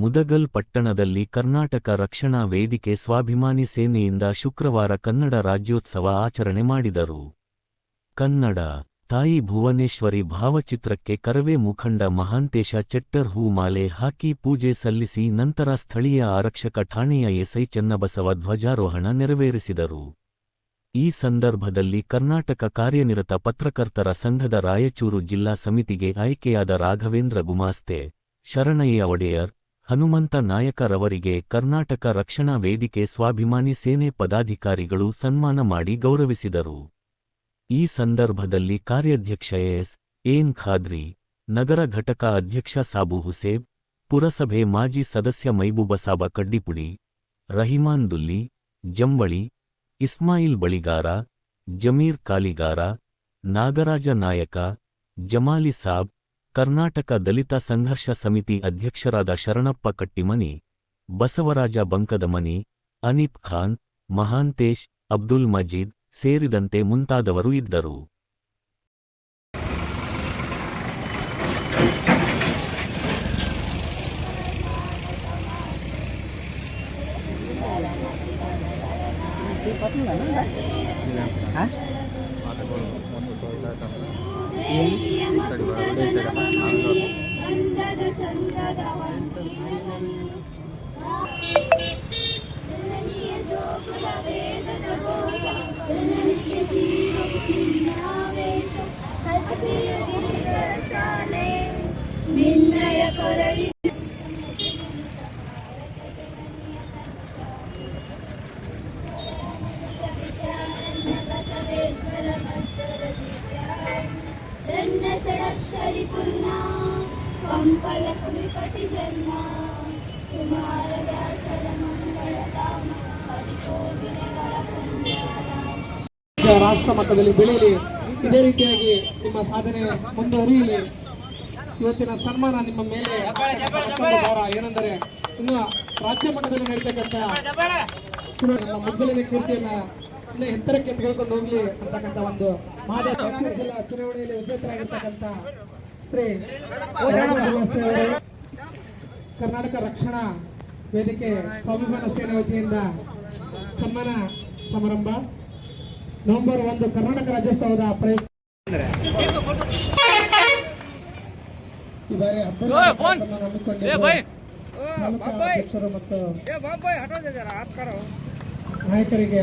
ಮುದಗಲ್ ಪಟ್ಟಣದಲ್ಲಿ ಕರ್ನಾಟಕ ರಕ್ಷಣಾ ವೇದಿಕೆ ಸ್ವಾಭಿಮಾನಿ ಸೇನೆಯಿಂದ ಶುಕ್ರವಾರ ಕನ್ನಡ ರಾಜ್ಯೋತ್ಸವ ಆಚರಣೆ ಮಾಡಿದರು. ಕನ್ನಡ ತಾಯಿ ಭುವನೇಶ್ವರಿ ಭಾವಚಿತ್ರಕ್ಕೆ ಕರವೇ ಮುಖಂಡ ಮಹಾಂತೇಶ ಚೆಟ್ಟರ್ ಹೂಮಾಲೆ ಹಾಕಿ ಪೂಜೆ ಸಲ್ಲಿಸಿ ನಂತರ ಸ್ಥಳೀಯ ಆರಕ್ಷಕ ಠಾಣೆಯ ಎಸ್ಐ ಚೆನ್ನಬಸವ ಧ್ವಜಾರೋಹಣ ನೆರವೇರಿಸಿದರು. ಈ ಸಂದರ್ಭದಲ್ಲಿ ಕರ್ನಾಟಕ ಕಾರ್ಯನಿರತ ಪತ್ರಕರ್ತರ ಸಂಘದ ರಾಯಚೂರು ಜಿಲ್ಲಾ ಸಮಿತಿಗೆ ಆಯ್ಕೆಯಾದ ರಾಘವೇಂದ್ರ ಗುಮಾಸ್ತೆ, ಶರಣಯ್ಯ ಒಡೆಯರ್, ಹನುಮಂತ ನಾಯಕರವರಿಗೆ ಕರ್ನಾಟಕ ರಕ್ಷಣಾ ವೇದಿಕೆ ಸ್ವಾಭಿಮಾನಿ ಸೇನೆ ಪದಾಧಿಕಾರಿಗಳು ಸನ್ಮಾನ ಮಾಡಿ ಗೌರವಿಸಿದರು. ಈ ಸಂದರ್ಭದಲ್ಲಿ ಕಾರ್ಯಾಧ್ಯಕ್ಷ ಎನ್ ಖಾದ್ರಿ, ನಗರ ಘಟಕ ಅಧ್ಯಕ್ಷ ಸಾಬು ಹುಸೇಬ್, ಪುರಸಭೆ ಮಾಜಿ ಸದಸ್ಯ ಮೈಬೂಬಸಾಬ ಕಡ್ಡಿಪುಡಿ, ರಹಿಮಾನ್ ದುಲ್ಲಿ, ಜಂಬಳಿ, ಇಸ್ಮಾಯಿಲ್ ಬಳಿಗಾರ, ಜಮೀರ್ ಕಾಲಿಗಾರ, ನಾಗರಾಜ ನಾಯಕ, ಜಮಾಲಿ ಸಾಬ್, ಕರ್ನಾಟಕ ದಲಿತ ಸಂಘರ್ಷ ಸಮಿತಿ ಅಧ್ಯಕ್ಷರಾದ ಶರಣಪ್ಪ ಕಟ್ಟಿಮನಿ, ಬಸವರಾಜ ಬಂಕದಮನಿ, ಅನೀಪ್ ಖಾನ್, ಮಹಾಂತೇಶ್, ಅಬ್ದುಲ್ ಮಜೀದ್ ಸೇರಿದಂತೆ ಮುಂತಾದವರು ಇದ್ದರು. ರಾಷ್ಟ್ರ ಮಟ್ಟದಲ್ಲಿ ಬೆಳೆಯಲಿ, ಇದೇ ರೀತಿಯಾಗಿ ನಿಮ್ಮ ಸಾಧನೆ ಮುಂದುವರಿಯಲಿ. ಇವತ್ತಿನ ಸನ್ಮಾನ ನಿಮ್ಮ ಮೇಲೆ ಭಾರ ಏನೆಂದರೆ ಇನ್ನು ರಾಜ್ಯ ಮಟ್ಟದಲ್ಲಿ ನಡೀತಕ್ಕಂಥ ನಮ್ಮ ಮುದ್ದಲಿನ ಕೀರ್ತಿಯನ್ನ ಇನ್ನು ಎತ್ತರಕ್ಕೆ ತೆಗೆದುಕೊಂಡು ಹೋಗ್ಲಿ ಅಂತಕ್ಕಂಥ ಒಂದು ಮಹಾರಾಷ್ಟ್ರ ಜಿಲ್ಲಾ ಚುನಾವಣೆಯಲ್ಲಿ ವಿಜೇತರಾಗಿರ್ತಕ್ಕಂಥ ಶ್ರೀ ಕರ್ನಾಟಕ ರಕ್ಷಣಾ ವೇದಿಕೆ ಸ್ವಾಭಿಮಾನ ಸೇನೆ ವತಿಯಿಂದ ಸನ್ಮಾನ ಸಮಾರಂಭ ನವೆಂಬರ್ 1 ಕರ್ನಾಟಕ ರಾಜ್ಯೋತ್ಸವದ ಪ್ರಯುಕ್ತ ಈ ಬಾರಿ ಅಧ್ಯಕ್ಷರು ಮತ್ತು ನಾಯಕರಿಗೆ